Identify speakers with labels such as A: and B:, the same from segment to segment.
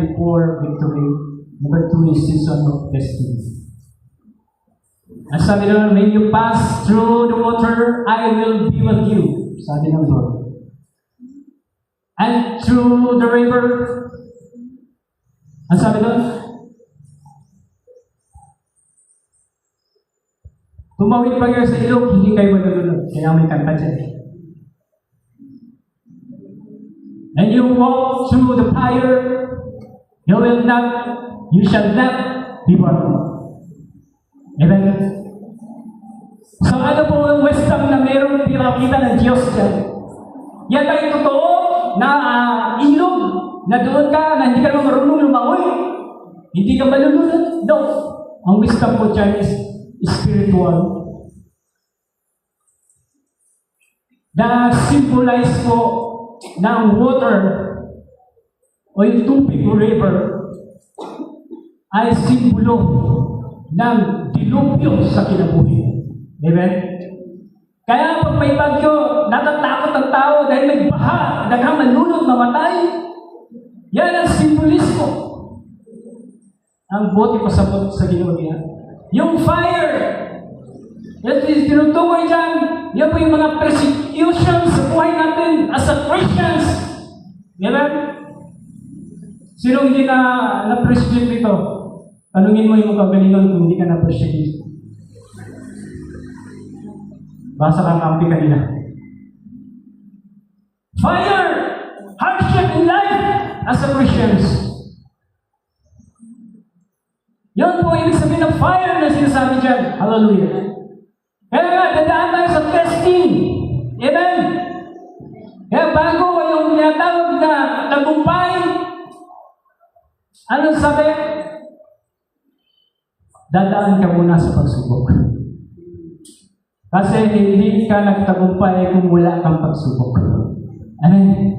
A: before victory. Number 2 is season of testing. Ang sabi doon, when you pass through the water, I will be with you. Sabi ng Lord. And through the river, ang sabi doon, tumawid pa kayo sa ilog, hindi kayo malulunod. Kaya may kanta dyan. And you walk through the fire, you shall not be burned. Amen? So ano po ang wisdom na mayroong pinakita ng Diyos dyan? Yan ba yung totoo na ilog na doon ka na hindi ka naman marunong lumangoy? Hindi ka malulunod? No. Ang wisdom po dyan is spiritual. Na symbolize po ng water o yung tubig o river ay simbolo ng dilubyo sa kinabuhi. Amen? Kaya pag may bagyo, natatakot ang tao dahil may baha, daghang malunod, mamatay. Yan ang simbolismo. Ang buti pasabot sa ginawa niya. Yung fire, yan tinutukoy dyan, yan po yung mga persecution sa buhay natin as a Christians. Amen? Sino hindi na-persecute dito? Tanungin mo yung kagalingon kung hindi ka na-persecute. Basa kang kampi kanina. Fire! Hardship in life as a Christians. Yan po ibig sabihin ng fire na sinasabi dyan. Hallelujah. Kaya nga, dadaan tayo sa testing. Amen? Kaya bago yung tinatawag na tagumpay, anong sabi? Dadaan ka muna sa pagsubok. Kasi hindi ka nagtagumpay kung wala kang pagsubok. Amen?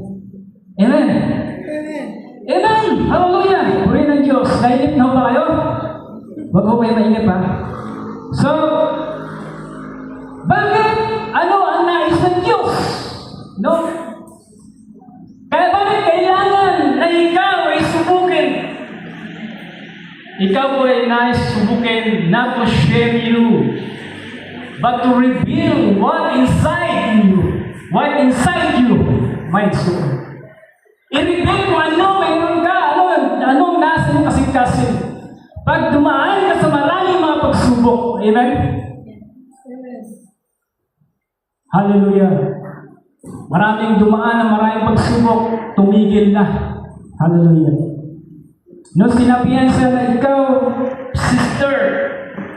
A: Amen? Amen! Hallelujah! Puri ng Diyos. Nainip na ba kayo? Huwag ko kayo mainip ha. So, bakit? Ano ang nais ng Diyos? No? Kaya bakit kailangan na ikaw ay subukin? Ikaw po ay nais subukin not to shame you, but to reveal what inside you might soul. I-reveal kung ano mayroon ka, anong nasa yung kasing-kasing. Pag dumaan ka sa maraming mga pagsubok, amen? Hallelujah. Maraming dumaan na maraming pagsubok, tumigil na. Hallelujah. Nung sinabihan siya na ikaw, sister,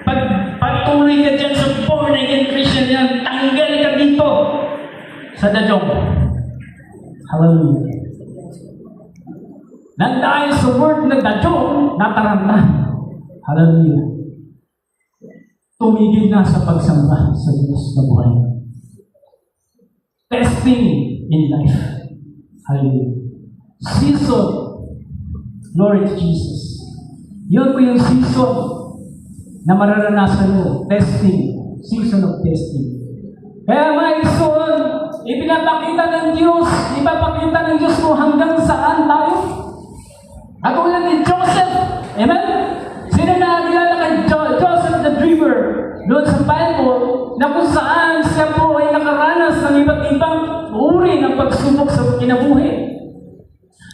A: pagpatuloy ka dyan sa born again Christian yan, tanggal ka dito sa dajong. Hallelujah. Nang dahil sa word na dajong, nataranta. Hallelujah. Tumigil na sa pagsamba sa Diyos na buhay. Testing in life. Hallelujah. Season. Glory to Jesus. Yun po yung season na mararanasan mo. Testing. Season of testing. Kaya mga ison, ipinapakita ng Diyos, ipapakita ng Diyos mo hanggang saan tayo. Katulad ni Joseph. Amen? Sino na kilala kay Joseph the Dreamer? Doon sa Bible, na kung saan siya po ay nakaranas ng iba't ibang uri ng pagsubok sa kinabuhi.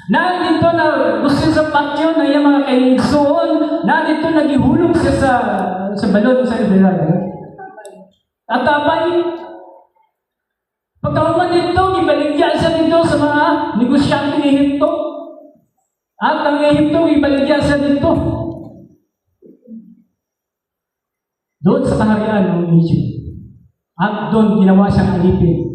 A: Nandito na gusto sa patio na yung mga kainigsoon, nandito nagihulog siya sa balon sa Israel. At abay, pagkaman dito, ibaligyan siya dito sa mga negosyante ng Ehipto. At ang Ehipto, ibaligyan siya dito. Doon sa kaharian ng Egypt. At doon ginawa siyang alipin.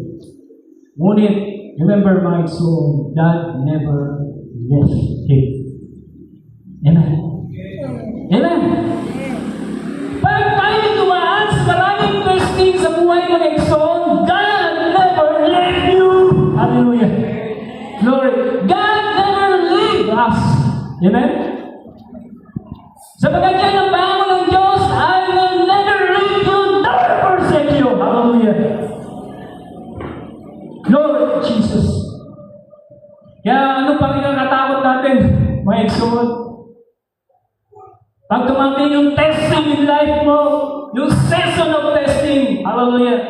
A: Ngunit, remember my soul, God never left him. Amen. Amen. Pag tayo dumaan sa maraming testing sa buhay ng Exxon, God never left you. Hallelujah. Glory. God never leave us. Amen. Sapagat yan ang bangon ng Diyos, I will never leave you nor forsake you. Hallelujah. Glory to Jesus. Kaya ano pang kinakatakot natin? mga exod. Pag dumating yung testing in life mo, yung season of testing, hallelujah.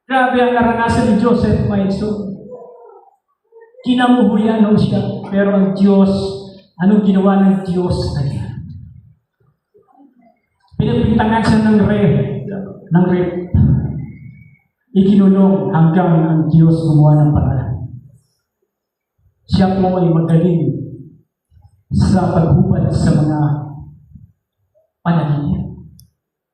A: Grabe ang karanasan ni Joseph, mga exod. Kinamuhuyan siya, pero ang Diyos, anong ginawa ng Diyos sa kanya? Pinapintangan siya ng rep. Ikinulong hanggang ang Diyos gumawa ng paraan. Siya po ay magaling sa paghubad sa mga panaginip.